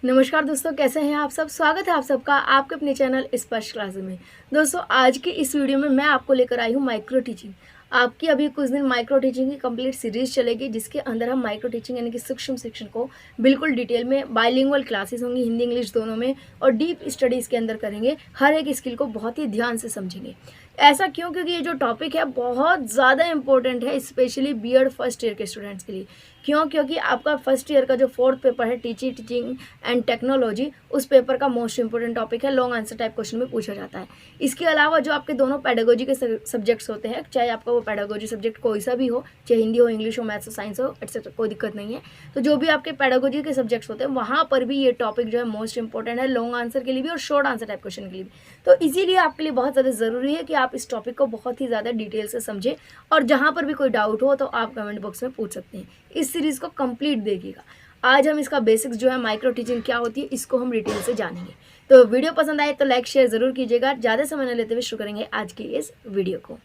नमस्कार दोस्तों, कैसे हैं आप सब। स्वागत है आप सबका आपके अपने चैनल स्पर्श क्लास में। दोस्तों, आज की इस वीडियो में मैं आपको लेकर आई हूँ माइक्रो टीचिंग। आपकी अभी कुछ दिन माइक्रो टीचिंग की कंप्लीट सीरीज चलेगी, जिसके अंदर हम माइक्रो टीचिंग यानी कि सूक्ष्म शिक्षण को बिल्कुल डिटेल में बाइलिंगुअल क्लासेस होंगी, हिंदी इंग्लिश दोनों में, और डीप स्टडीज़ के अंदर करेंगे। हर एक स्किल को बहुत ही ध्यान से समझेंगे। ऐसा क्यों? क्योंकि ये जो टॉपिक है बहुत ज़्यादा इंपॉर्टेंट है, स्पेशली बीएड फर्स्ट ईयर के स्टूडेंट्स के लिए। क्यों? क्योंकि आपका फर्स्ट ईयर का जो फोर्थ पेपर है टीचिंग एंड टेक्नोलॉजी, उस पेपर का मोस्ट इंपोर्टेंट टॉपिक है। लॉन्ग आंसर टाइप क्वेश्चन में पूछा जाता है। इसके अलावा जो आपके दोनों पेडागोजी के सब्जेक्ट्स होते हैं, चाहे आपका वो पेडागोजी सब्जेक्ट कोई सा भी हो, चाहे हिंदी हो, इंग्लिश हो, मैथ्स हो, साइंस हो, एटसेट्रा, कोई दिक्कत नहीं है। तो जो भी आपके पेडागोजी के सब्जेक्ट्स होते हैं, वहाँ पर भी ये टॉपिक जो है मोस्ट इंपॉर्टेंट है, लॉन्ग आंसर के लिए भी और शॉर्ट आंसर टाइप क्वेश्चन के लिए भी। तो इसीलिए आपके लिए बहुत ज़्यादा ज़रूरी है कि आप इस टॉपिक को बहुत ही ज़्यादा डिटेल से समझें, और जहाँ पर भी कोई डाउट हो तो आप कमेंट बॉक्स में पूछ सकते हैं। इस सीरीज़ को कंप्लीट देखिएगा। आज हम इसका बेसिक्स जो है माइक्रो टीचिंग क्या होती है, इसको हम डिटेल से जानेंगे। तो वीडियो पसंद आए तो लाइक शेयर ज़रूर कीजिएगा। ज़्यादा समय न लेते हुए शुरू करेंगे आज की इस वीडियो को।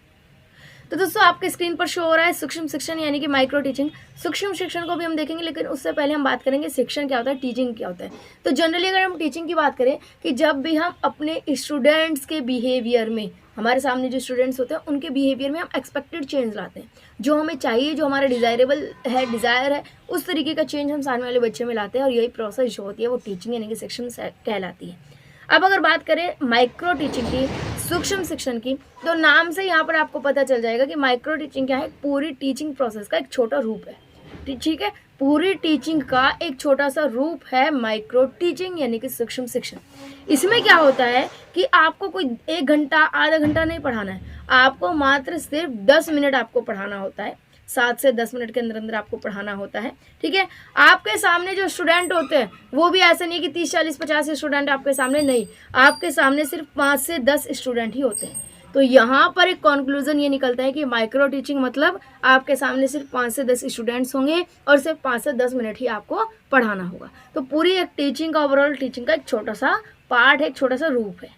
तो दोस्तों, आपके स्क्रीन पर शो हो रहा है सूक्ष्म शिक्षण यानी कि माइक्रो टीचिंग। सूक्ष्म शिक्षण को भी हम देखेंगे, लेकिन उससे पहले हम बात करेंगे शिक्षण क्या होता है, टीचिंग क्या होता है। तो जनरली अगर हम टीचिंग की बात करें कि जब भी हम अपने स्टूडेंट्स के बिहेवियर में, हमारे सामने जो स्टूडेंट्स होते हैं उनके बिहेवियर में हम एक्सपेक्टेड चेंज लाते हैं, जो हमें चाहिए, जो हमारा डिज़ायर है, उस तरीके का चेंज हम सामने वाले बच्चे में लाते हैं, और यही प्रोसेस जो होती है वो टीचिंग यानी कि शिक्षण कहलाती है। अब अगर बात करें माइक्रो टीचिंग की, सूक्ष्म शिक्षण की, तो नाम से यहाँ पर आपको पता चल जाएगा कि माइक्रो टीचिंग क्या है। पूरी टीचिंग प्रोसेस का एक छोटा रूप है, ठीक है। पूरी टीचिंग का एक छोटा सा रूप है माइक्रो टीचिंग यानी कि सूक्ष्म शिक्षण। इसमें क्या होता है कि आपको कोई 1 घंटा आधा घंटा नहीं पढ़ाना है, आपको मात्र सिर्फ 10 मिनट आपको पढ़ाना होता है। 7 से 10 मिनट के अंदर अंदर आपको पढ़ाना होता है, ठीक है। आपके सामने जो स्टूडेंट होते हैं वो भी ऐसा नहीं कि 30 40 50 स्टूडेंट आपके सामने, नहीं, आपके सामने सिर्फ 5 से 10 स्टूडेंट ही होते हैं। तो यहाँ पर एक कंक्लूजन ये निकलता है कि माइक्रो टीचिंग मतलब आपके सामने सिर्फ 5 से 10 स्टूडेंट्स होंगे और सिर्फ 5 से 10 मिनट ही आपको पढ़ाना होगा। तो पूरी एक टीचिंग का, ओवरऑल टीचिंग का एक छोटा सा पार्ट है, एक छोटा सा रूप है,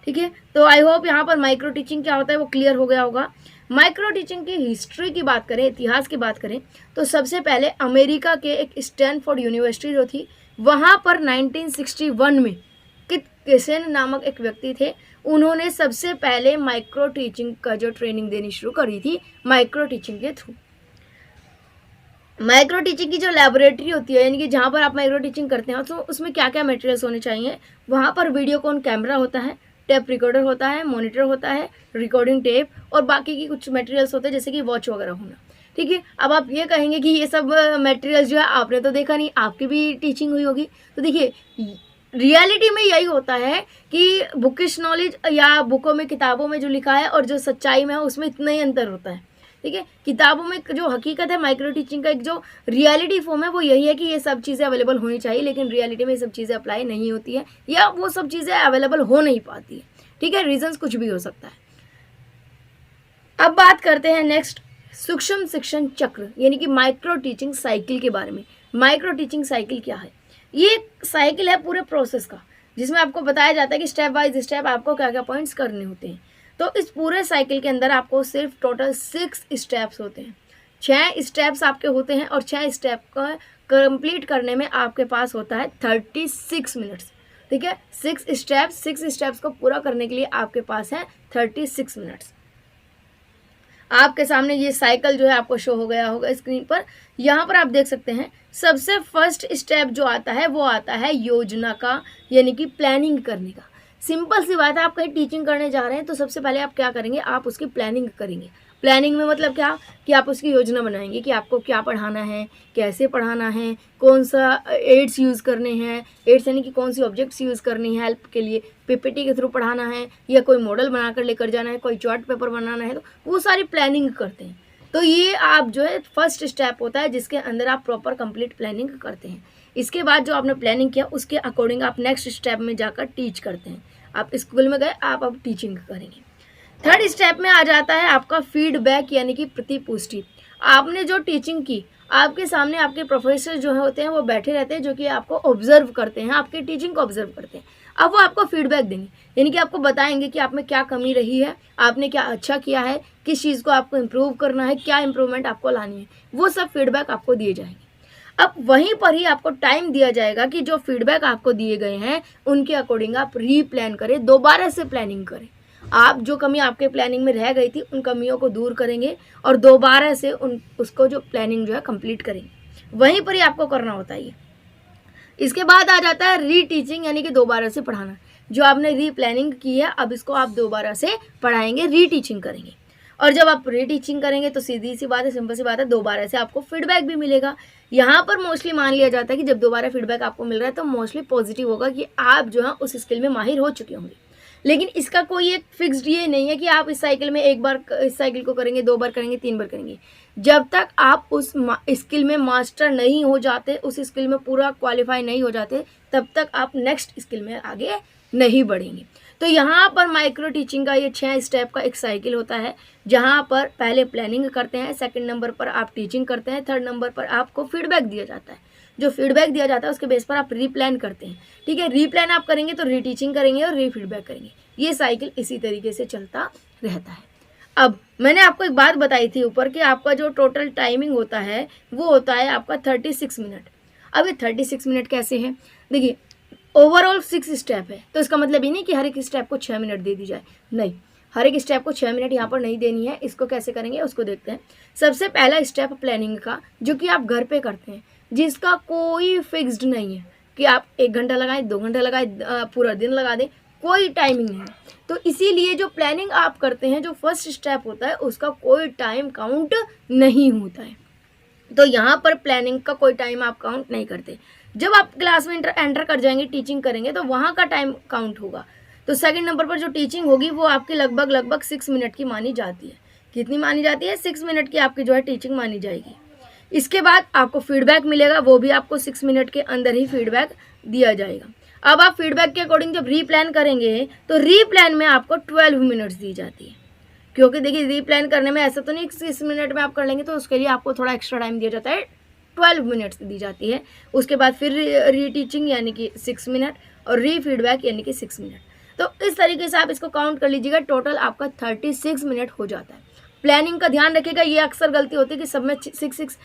ठीक है। तो आई होप यहाँ पर माइक्रो टीचिंग क्या होता है वो क्लियर हो गया होगा। माइक्रो टीचिंग की हिस्ट्री की बात करें, इतिहास की बात करें, तो सबसे पहले अमेरिका के एक स्टैनफोर्ड यूनिवर्सिटी जो थी, वहाँ पर 1961 में किट केसेन नामक एक व्यक्ति थे। उन्होंने सबसे पहले माइक्रो टीचिंग का जो ट्रेनिंग देनी शुरू करी थी, माइक्रो टीचिंग के थ्रू। माइक्रो टीचिंग की जो लैबोरेटरी होती है, यानी कि जहाँ पर आप माइक्रो टीचिंग करते हैं, तो उसमें क्या क्या मटेरियल्स होने चाहिए। वहाँ पर वीडियोकॉन कैमरा होता है, टेप रिकॉर्डर होता है, मॉनिटर होता है, रिकॉर्डिंग टेप, और बाकी की कुछ मटेरियल्स होते हैं जैसे कि वॉच वगैरह होना, ठीक है। अब आप ये कहेंगे कि ये सब मटेरियल्स जो है आपने तो देखा नहीं, आपकी भी टीचिंग हुई होगी। तो देखिए, रियलिटी में यही होता है कि बुकिश नॉलेज या बुकों में, किताबों में जो लिखा है और जो सच्चाई में है उसमें इतना ही अंतर होता है, ठीक है। किताबों में जो हकीकत है माइक्रो टीचिंग का एक जो रियलिटी फॉर्म है वो यही है कि ये सब चीज़ें अवेलेबल होनी चाहिए, लेकिन रियलिटी में ये सब चीज़ें अप्लाई नहीं होती है, या वो सब चीज़ें अवेलेबल हो नहीं पाती है, ठीक है। रीजंस कुछ भी हो सकता है। अब बात करते हैं नेक्स्ट सूक्ष्म शिक्षण चक्र यानी कि माइक्रो टीचिंग साइकिल के बारे में। माइक्रो टीचिंग साइकिल क्या है? ये एक साइकिल है पूरे प्रोसेस का, जिसमें आपको बताया जाता है कि स्टेप बाय स्टेप आपको क्या क्या पॉइंट्स करने होते हैं। तो इस पूरे साइकिल के अंदर आपको सिर्फ टोटल 6 स्टेप्स होते हैं, 6 स्टेप्स आपके होते हैं, और 6 स्टेप का कंप्लीट करने में आपके पास होता है 36 मिनट्स, ठीक है। 6 स्टेप्स को पूरा करने के लिए आपके पास है 36 मिनट्स। आपके सामने ये साइकिल जो है आपको शो हो गया होगा स्क्रीन पर। यहाँ पर आप देख सकते हैं सबसे फर्स्ट स्टेप जो आता है वो आता है योजना का, यानी कि प्लानिंग करने का। सिंपल सी बात है, आप कहीं टीचिंग करने जा रहे हैं तो सबसे पहले आप क्या करेंगे, आप उसकी प्लानिंग करेंगे। प्लानिंग में मतलब क्या कि आप उसकी योजना बनाएंगे कि आपको क्या पढ़ाना है, कैसे पढ़ाना है, कौन सा एड्स यूज़ करने हैं, एड्स यानी कि कौन सी ऑब्जेक्ट्स यूज़ करनी है हेल्प के लिए, पीपीटी के थ्रू पढ़ाना है या कोई मॉडल बनाकर लेकर जाना है, कोई चार्ट पेपर बनाना है, तो वो सारी प्लानिंग करते हैं। तो ये आप जो है फर्स्ट स्टेप होता है जिसके अंदर आप प्रॉपर कंप्लीट प्लानिंग करते हैं। इसके बाद जो आपने प्लानिंग किया उसके अकॉर्डिंग आप नेक्स्ट स्टेप में जाकर टीच करते हैं। आप स्कूल में गए, आप अब टीचिंग करेंगे। थर्ड स्टेप में आ जाता है आपका फीडबैक यानी कि प्रतिपुष्टि। आपने जो टीचिंग की, आपके सामने आपके प्रोफेसर जो होते हैं वो बैठे रहते हैं, जो कि आपको ऑब्जर्व करते हैं, आपकी टीचिंग को ऑब्जर्व करते हैं। अब वो आपको फीडबैक देंगे, यानी कि आपको बताएंगे कि आप में क्या कमी रही है, आपने क्या अच्छा किया है, किस चीज़ को आपको इम्प्रूव करना है, क्या इम्प्रूवमेंट आपको लानी है, वो सब फीडबैक आपको दिए जाएंगे। अब वहीं पर ही आपको टाइम दिया जाएगा कि जो फीडबैक आपको दिए गए हैं उनके अकॉर्डिंग आप रीप्लान करें, दोबारा से प्लानिंग करें। आप जो कमी आपके प्लानिंग में रह गई थी उन कमियों को दूर करेंगे और दोबारा से उसको जो प्लानिंग जो है कंप्लीट करेंगे। वहीं पर ही आपको करना होता है ये। इसके बाद आ जाता है रीटीचिंग, यानी कि दोबारा से पढ़ाना। जो आपने रीप्लानिंग की है अब इसको आप दोबारा से पढ़ाएंगे, रीटीचिंग करेंगे। और जब आप रीटीचिंग करेंगे तो सीधी सी बात है, सिंपल सी बात है, दोबारा से आपको फीडबैक भी मिलेगा। यहाँ पर मोस्टली मान लिया जाता है कि जब दोबारा फीडबैक आपको मिल रहा है तो मोस्टली पॉजिटिव होगा कि आप जो है उस स्किल में माहिर हो चुके होंगे। लेकिन इसका कोई एक फिक्स्ड ये नहीं है कि आप इस साइकिल में एक बार इस साइकिल को करेंगे, 2 बार करेंगे, 3 बार करेंगे। जब तक आप उस स्किल में मास्टर नहीं हो जाते, उस स्किल में पूरा क्वालिफाई नहीं हो जाते, तब तक आप नेक्स्ट स्किल में आगे नहीं बढ़ेंगे। तो यहाँ पर माइक्रो टीचिंग का ये 6 स्टेप का एक साइकिल होता है, जहाँ पर पहले प्लानिंग करते हैं, सेकंड नंबर पर आप टीचिंग करते हैं, थर्ड नंबर पर आपको फीडबैक दिया जाता है। जो फीडबैक दिया जाता है उसके बेस पर आप रीप्लान करते हैं। ठीक है, रीप्लान आप करेंगे तो रीटीचिंग करेंगे और रीफीडबैक करेंगे। ये साइकिल इसी तरीके से चलता रहता है। अब मैंने आपको एक बात बताई थी ऊपर कि आपका जो टोटल टाइमिंग होता है वो होता है आपका 36 मिनट। अब ये 36 मिनट कैसे है? देखिए, ओवरऑल 6 स्टेप है, तो इसका मतलब ये नहीं कि हर एक स्टेप को 6 मिनट दे दी जाए। नहीं, हर एक स्टेप को 6 मिनट यहाँ पर नहीं देनी है। इसको कैसे करेंगे उसको देखते हैं। सबसे पहला स्टेप प्लानिंग का, जो कि आप घर पे करते हैं, जिसका कोई फिक्स्ड नहीं है कि आप 1 घंटा लगाएं, 2 घंटा लगाएं, पूरा दिन लगा दें, कोई टाइमिंग नहीं है। तो इसीलिए जो प्लानिंग आप करते हैं, जो फर्स्ट स्टेप होता है, उसका कोई टाइम काउंट नहीं होता है। तो यहाँ पर प्लानिंग का कोई टाइम आप काउंट नहीं करते। जब आप क्लास में एंटर कर जाएंगे, टीचिंग करेंगे, तो वहाँ का टाइम काउंट होगा। तो सेकंड नंबर पर जो टीचिंग होगी वो आपकी लगभग 6 मिनट की मानी जाती है। कितनी मानी जाती है? 6 मिनट की आपकी जो है टीचिंग मानी जाएगी। इसके बाद आपको फीडबैक मिलेगा, वो भी आपको 6 मिनट के अंदर ही फीडबैक दिया जाएगा। अब आप फीडबैक के अकॉर्डिंग जब रीप्लान करेंगे तो रीप्लान में आपको 12 मिनट्स दी जाती है। क्योंकि देखिए, रीप्लान करने में ऐसा तो नहीं 6 मिनट में आप कर लेंगे, तो उसके लिए आपको थोड़ा एक्स्ट्रा टाइम दिया जाता है, 12 मिनट्स दी जाती है। उसके बाद फिर रीटीचिंग यानी कि 6 मिनट और रीफीडबैक यानी कि 6 मिनट। तो इस तरीके से आप इसको काउंट कर लीजिएगा, टोटल आपका 36 मिनट हो जाता है। प्लानिंग का ध्यान रखिएगा, ये अक्सर गलती होती है कि सब में 6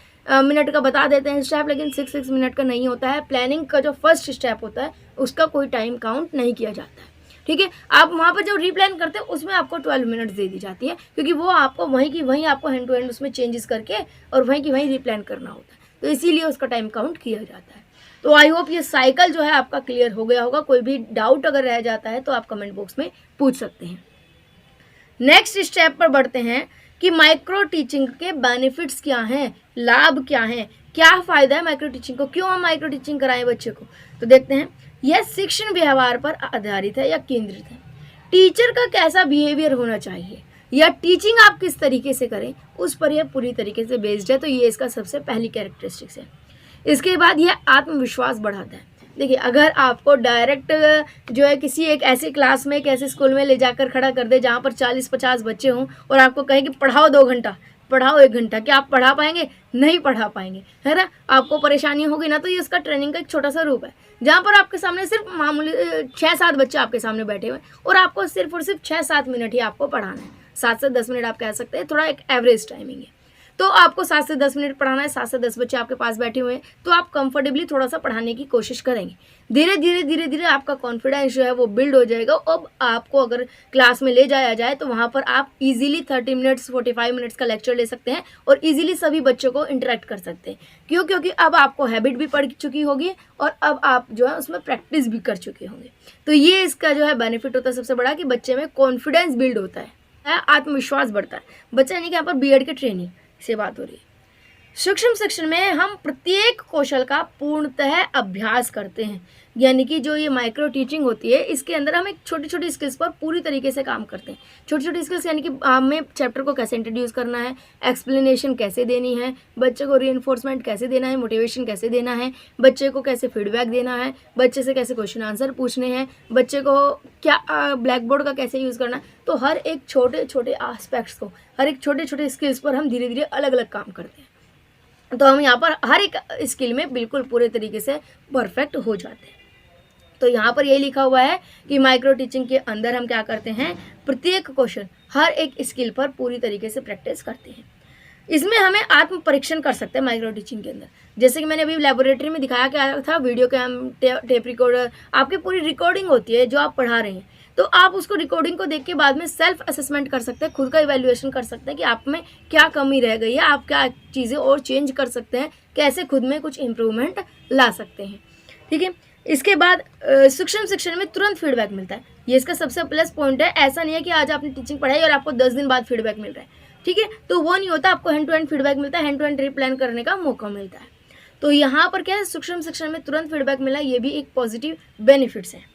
मिनट का बता देते हैं स्टेप, लेकिन 6 मिनट का नहीं होता है। प्लानिंग का जो फर्स्ट स्टेप होता है उसका कोई टाइम काउंट नहीं किया जाता है। ठीक है, आप वहाँ पर जो रीप्लान करते हैं उसमें आपको 12 मिनट्स दे दी जाती है, क्योंकि वो आपको वहीं की वहीं आपको हैंड टू हैंड उसमें चेंजेस करके और वहीं की वहीं रीप्लान करना होता है, तो इसीलिए उसका टाइम काउंट किया जाता है। तो आई होप ये साइकिल जो है आपका क्लियर हो गया होगा। कोई भी डाउट अगर रह जाता है तो आप कमेंट बॉक्स में पूछ सकते हैं। नेक्स्ट स्टेप पर बढ़ते हैं कि माइक्रो टीचिंग के बेनिफिट्स क्या हैं, लाभ क्या हैं, क्या फ़ायदा है माइक्रो टीचिंग को, क्यों हम माइक्रो टीचिंग कराएं बच्चे को। तो देखते हैं, यह शिक्षण व्यवहार पर आधारित है या केंद्रित है। टीचर का कैसा बिहेवियर होना चाहिए या टीचिंग आप किस तरीके से करें, उस पर यह पूरी तरीके से बेस्ड है। तो ये इसका सबसे पहली कैरेक्टरिस्टिक्स है। इसके बाद यह आत्मविश्वास बढ़ाता है। देखिए, अगर आपको डायरेक्ट जो है किसी एक ऐसी क्लास में, एक ऐसे स्कूल में ले जाकर खड़ा कर दे जहाँ पर 40-50 बच्चे हों और आपको कहे कि पढ़ाओ 2 घंटा, पढ़ाओ 1 घंटा, क्या आप पढ़ा पाएंगे? नहीं पढ़ा पाएंगे, है ना। आपको परेशानी होगी ना। तो ये उसका ट्रेनिंग का एक छोटा सा रूप है, जहाँ पर आपके सामने सिर्फ मामूली 6-7 बच्चे आपके सामने बैठे हुए और आपको सिर्फ और सिर्फ 6-7 मिनट ही आपको पढ़ाना है। 7 से 10 मिनट आप कह सकते हैं, थोड़ा एक एवरेज टाइमिंग है। तो आपको 7 से 10 मिनट पढ़ाना है, 7 से 10 बच्चे आपके पास बैठे हुए हैं, तो आप कंफर्टेबली थोड़ा सा पढ़ाने की कोशिश करेंगे। धीरे धीरे आपका कॉन्फिडेंस जो है वो बिल्ड हो जाएगा। अब आपको अगर क्लास में ले जाया जाए तो वहाँ पर आप इजीली 30 मिनट्स 45 मिनट्स का लेक्चर ले सकते हैं और इजीली सभी बच्चों को इंटरेक्ट कर सकते हैं। क्यों? क्योंकि अब आपको हैबिट भी पड़ चुकी होगी और अब आप जो है उसमें प्रैक्टिस भी कर चुके होंगे। तो ये इसका जो है बेनिफिट होता है सबसे बड़ा, कि बच्चे में कॉन्फिडेंस बिल्ड होता है, आत्मविश्वास बढ़ता है। बच्चा यानी कि यहाँ पर बीएड के ट्रेनिंग से बात हो रही है। सूक्ष्म शिक्षण में हम प्रत्येक कौशल का पूर्णतः अभ्यास करते हैं, यानी कि जो ये माइक्रो टीचिंग होती है इसके अंदर हम एक छोटी छोटी स्किल्स पर पूरी तरीके से काम करते हैं। छोटी छोटी स्किल्स यानी कि हमें चैप्टर को कैसे इंट्रोड्यूस करना है, एक्सप्लेनेशन कैसे देनी है, बच्चे को रीइंफोर्समेंट कैसे देना है, मोटिवेशन कैसे देना है, बच्चे को कैसे फीडबैक देना है, बच्चे से कैसे क्वेश्चन आंसर पूछने हैं, बच्चे को क्या ब्लैक बोर्ड का कैसे यूज़ करना है। तो हर एक छोटे छोटे आस्पेक्ट्स को, हर एक छोटे छोटे स्किल्स पर हम धीरे धीरे अलग अलग काम करते हैं। तो हम यहाँ पर हर एक स्किल में बिल्कुल पूरे तरीके से परफेक्ट हो जाते हैं। तो यहाँ पर यही लिखा हुआ है कि माइक्रो टीचिंग के अंदर हम क्या करते हैं, प्रत्येक क्वेश्चन, हर एक स्किल पर पूरी तरीके से प्रैक्टिस करते हैं। इसमें हमें आत्म परीक्षण कर सकते हैं माइक्रो टीचिंग के अंदर। जैसे कि मैंने अभी लेबोरेटरी में दिखाया क्या था, वीडियो कैम, टेप रिकॉर्डर, आपकी पूरी रिकॉर्डिंग होती है जो आप पढ़ा रहे हैं। तो आप उसको रिकॉर्डिंग को देख के बाद में सेल्फ असेसमेंट कर सकते हैं, खुद का इवैल्यूएशन कर सकते हैं कि आप में क्या कमी रह गई है, आप क्या चीज़ें और चेंज कर सकते हैं, कैसे खुद में कुछ इम्प्रूवमेंट ला सकते हैं। ठीक है, इसके बाद सूक्ष्म शिक्षण में तुरंत फीडबैक मिलता है, ये इसका सबसे प्लस पॉइंट है। ऐसा नहीं है कि आज आपने टीचिंग पढ़ाई और आपको 10 दिन बाद फीडबैक मिल रहा है। ठीक है, तो वो नहीं होता, आपको हैंड टू हैंड फीडबैक मिलता है, हैंड टू हैंड रिप्लान करने का मौका मिलता है। तो यहाँ पर क्या है, सूक्ष्म शिक्षण में तुरंत फीडबैक मिला, ये भी एक पॉजिटिव बेनिफिट्स है।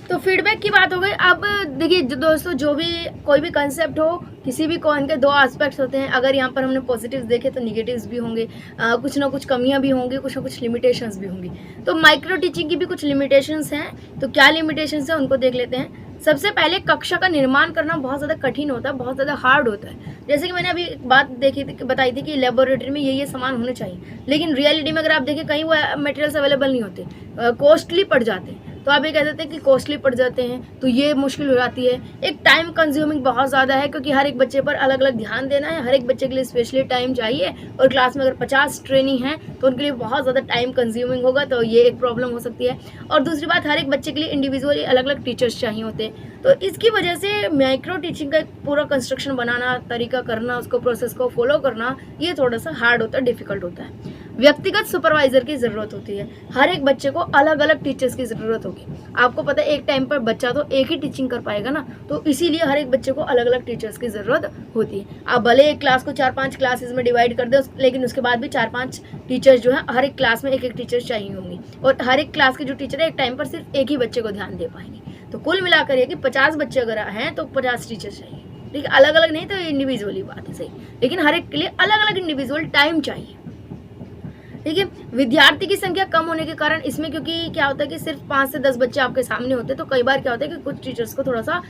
तो फीडबैक की बात हो गई। अब देखिए दोस्तों, जो भी कोई भी कंसेप्ट हो, किसी भी कॉइन के 2 एस्पेक्ट्स होते हैं। अगर यहाँ पर हमने पॉजिटिव्स देखे तो निगेटिव्स भी होंगे, कुछ ना कुछ कमियाँ भी होंगी, कुछ ना कुछ लिमिटेशंस भी होंगी। तो माइक्रो टीचिंग की भी कुछ लिमिटेशंस हैं। तो क्या लिमिटेशंस हैं उनको देख लेते हैं। सबसे पहले कक्षा का निर्माण करना बहुत ज़्यादा कठिन होता है, बहुत ज़्यादा हार्ड होता है। जैसे कि मैंने अभी एक बात बताई थी कि लेबोरेटरी में ये सामान होने चाहिए, लेकिन रियलिटी में अगर आप देखें कहीं वो मटेरियल्स अवेलेबल नहीं होते, कॉस्टली पड़ जाते हैं। तो आप ये कह देते हैं कि कॉस्टली पड़ जाते हैं, तो ये मुश्किल हो जाती है। एक टाइम कंज्यूमिंग बहुत ज़्यादा है, क्योंकि हर एक बच्चे पर अलग अलग ध्यान देना है, हर एक बच्चे के लिए स्पेशली टाइम चाहिए। और क्लास में अगर 50 ट्रेनी हैं तो उनके लिए बहुत ज़्यादा टाइम कंज्यूमिंग होगा, तो ये एक प्रॉब्लम हो सकती है। और दूसरी बात, हर एक बच्चे के लिए इंडिविजुअली अलग अलग टीचर्स चाहिए होते हैं। तो इसकी वजह से माइक्रो टीचिंग का एक पूरा कंस्ट्रक्शन बनाना, तरीका करना, उसको प्रोसेस को फॉलो करना, ये थोड़ा सा हार्ड होता है, डिफिकल्ट होता है। व्यक्तिगत सुपरवाइजर की ज़रूरत होती है, हर एक बच्चे को अलग अलग टीचर्स की ज़रूरत होगी। आपको पता है एक टाइम पर बच्चा तो एक ही टीचिंग कर पाएगा ना, तो इसीलिए हर एक बच्चे को अलग अलग टीचर्स की ज़रूरत होती है। आप भले एक क्लास को 4-5 क्लासेस में डिवाइड कर दे, लेकिन उसके बाद भी 4-5 टीचर्स जो है, हर एक क्लास में एक एक टीचर चाहिए होंगी। और हर एक क्लास के जो टीचर है एक टाइम पर सिर्फ एक ही बच्चे को ध्यान दे पाएंगे। तो कुल मिलाकर ये कि 50 बच्चे अगर हैं तो 50 टीचर चाहिए। ठीक है, अलग अलग नहीं तो इंडिविजुअली बात है, सही, लेकिन हर एक के लिए अलग अलग इंडिविजुअल टाइम चाहिए। ठीक है, विद्यार्थी की संख्या कम होने के कारण इसमें, क्योंकि क्या होता है कि सिर्फ 5 से 10 बच्चे आपके सामने होते हैं, तो कई बार क्या होता है कि कुछ टीचर्स को थोड़ा सा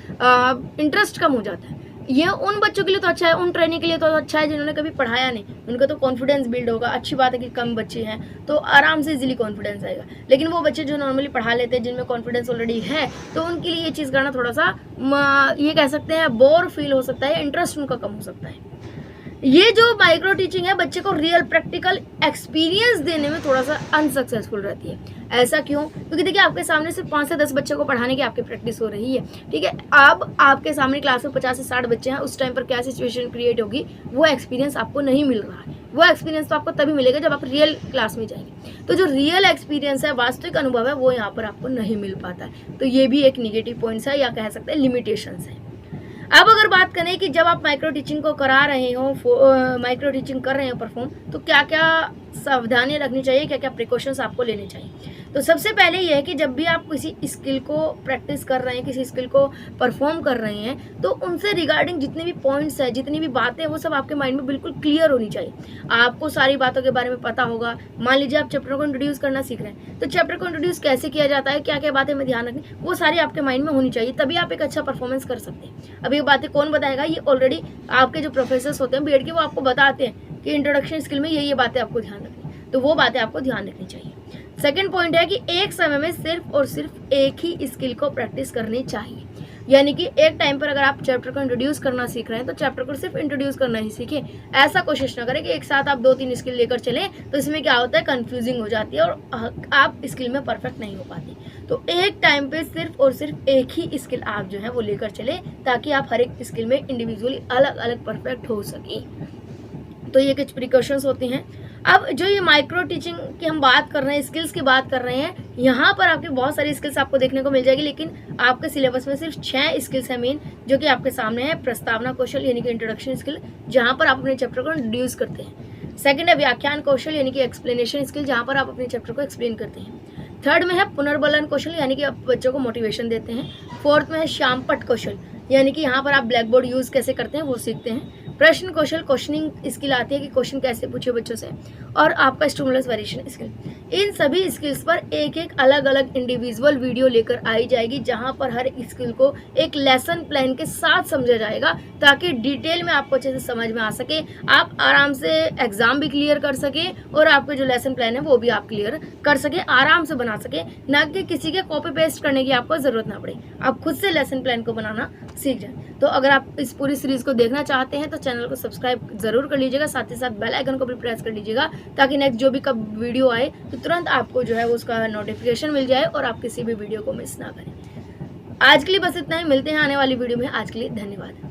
इंटरेस्ट कम हो जाता है। ये उन बच्चों के लिए तो अच्छा है, उन ट्रेनिंग के लिए तो अच्छा है जिन्होंने कभी पढ़ाया नहीं, उनका तो कॉन्फिडेंस बिल्ड होगा। अच्छी बात है कि कम बच्चे हैं तो आराम से इजीली कॉन्फिडेंस आएगा। लेकिन वो बच्चे जो नॉर्मली पढ़ा लेते हैं, जिनमें कॉन्फिडेंस ऑलरेडी है, तो उनके लिए ये चीज़ करना थोड़ा सा ये कह सकते हैं बोर फील हो सकता है, इंटरेस्ट उनका कम हो सकता है। ये जो माइक्रो टीचिंग है बच्चे को रियल प्रैक्टिकल एक्सपीरियंस देने में थोड़ा सा अनसक्सेसफुल रहती है। ऐसा क्यों? क्योंकि देखिए आपके सामने सिर्फ 5 से 10 बच्चों को पढ़ाने की आपकी प्रैक्टिस हो रही है। ठीक है, अब आपके सामने क्लास में 50 से 60 बच्चे हैं, उस टाइम पर क्या सिचुएशन क्रिएट होगी, वो एक्सपीरियंस आपको नहीं मिल रहा है। वो एक्सपीरियंस तो आपको तभी मिलेगा जब आप रियल क्लास में जाएंगे। तो जो रियल एक्सपीरियंस है, वास्तविक अनुभव है, वो यहाँ पर आपको नहीं मिल पाता है। तो ये भी एक निगेटिव पॉइंट्स है, या कह सकते हैं लिमिटेशंस है। अब अगर बात करें कि जब आप माइक्रो टीचिंग को करा रहे हो, माइक्रो टीचिंग कर रहे हो परफॉर्म, तो क्या क्या सावधानियां रखनी चाहिए, क्या क्या प्रिकॉशंस आपको लेने चाहिए। तो सबसे पहले ये है कि जब भी आप किसी स्किल को प्रैक्टिस कर रहे हैं, किसी स्किल को परफॉर्म कर रहे हैं, तो उनसे रिगार्डिंग जितने भी पॉइंट्स हैं, जितनी भी बातें, वो सब आपके माइंड में बिल्कुल क्लियर होनी चाहिए। आपको सारी बातों के बारे में पता होगा। मान लीजिए आप चैप्टर को इंट्रोड्यूस करना सीख रहे हैं, तो चैप्टर को इंट्रोड्यूस कैसे किया जाता है, क्या क्या बातें में ध्यान रखनी, वो सारी आपके माइंड में होनी चाहिए, तभी आप एक अच्छा परफॉर्मेंस कर सकते हैं। अब ये बातें कौन बताएगा, ये ऑलरेडी आपके जो प्रोफेसर्स होते हैं बीएड के, वो आपको बताते हैं कि इंट्रोडक्शन स्किल में ये बातें आपको ध्यान रखनी, तो वो बातें आपको ध्यान रखनी चाहिए। सेकंड पॉइंट है कि एक समय में सिर्फ और सिर्फ एक ही स्किल को प्रैक्टिस करनी चाहिए। यानी कि एक टाइम पर अगर आप चैप्टर को इंट्रोड्यूस करना सीख रहे हैं, तो चैप्टर को सिर्फ इंट्रोड्यूस करना ही सीखें। ऐसा कोशिश ना करें कि एक साथ आप 2-3 स्किल लेकर चलें, तो इसमें क्या होता है, कंफ्यूजिंग हो जाती है और आप स्किल में परफेक्ट नहीं हो पाती। तो एक टाइम पे सिर्फ और सिर्फ एक ही स्किल आप जो है वो लेकर चले, ताकि आप हर एक स्किल में इंडिविजुअली अलग अलग परफेक्ट हो सकें। तो ये कुछ प्रिकॉशंस होती हैं। अब जो ये माइक्रो टीचिंग की हम बात कर रहे हैं, स्किल्स की बात कर रहे हैं, यहाँ पर आपके बहुत सारी स्किल्स आपको देखने को मिल जाएगी, लेकिन आपके सिलेबस में सिर्फ 6 स्किल्स हैं मेन, जो कि आपके सामने है। प्रस्तावना कौशल यानी कि इंट्रोडक्शन स्किल, जहाँ पर आप अपने चैप्टर को इंट्रोड्यूस करते हैं। सेकंड है व्याख्यान कौशल यानी कि एक्सप्लेनेशन स्किल, जहाँ पर आप अपने चैप्टर को एक्सप्लेन करते हैं। थर्ड में है पुनर्बलन कौशल यानी कि आप बच्चों को मोटिवेशन देते हैं। फोर्थ में है श्यामपट्ट कौशल यानी कि यहाँ पर आप ब्लैक बोर्ड यूज़ कैसे करते हैं वो सीखते हैं। प्रश्न कौशल, क्वेश्चनिंग स्किल आती है कि क्वेश्चन कैसे पूछे बच्चों से। और आपका स्टिमुलस वेरिएशन स्किल, इन सभी स्किल्स पर एक एक अलग अलग इंडिविजुअल वीडियो लेकर आई जाएगी, जहां पर हर एक स्किल को एक लेसन प्लान के साथ समझा जाएगा, ताकि डिटेल में आपको अच्छे से समझ में आ सके, आप आराम से एग्जाम भी क्लियर कर सके और आपके जो लेसन प्लान है वो भी आप क्लियर कर सके, आराम से बना सके, ना कि किसी के कॉपी पेस्ट करने की आपको ज़रूरत ना पड़े, आप खुद से लेसन प्लान को बनाना सीख जाए। तो अगर आप इस पूरी सीरीज़ को देखना चाहते हैं तो चैनल को सब्सक्राइब ज़रूर कर लीजिएगा, साथ ही साथ बेल आइकन को भी प्रेस कर लीजिएगा ताकि नेक्स्ट जो भी कब वीडियो आए तो तुरंत आपको जो है उसका नोटिफिकेशन मिल जाए और आप किसी भी वीडियो को मिस ना करें। आज के लिए बस इतना ही, मिलते हैं आने वाली वीडियो में। आज के लिए धन्यवाद।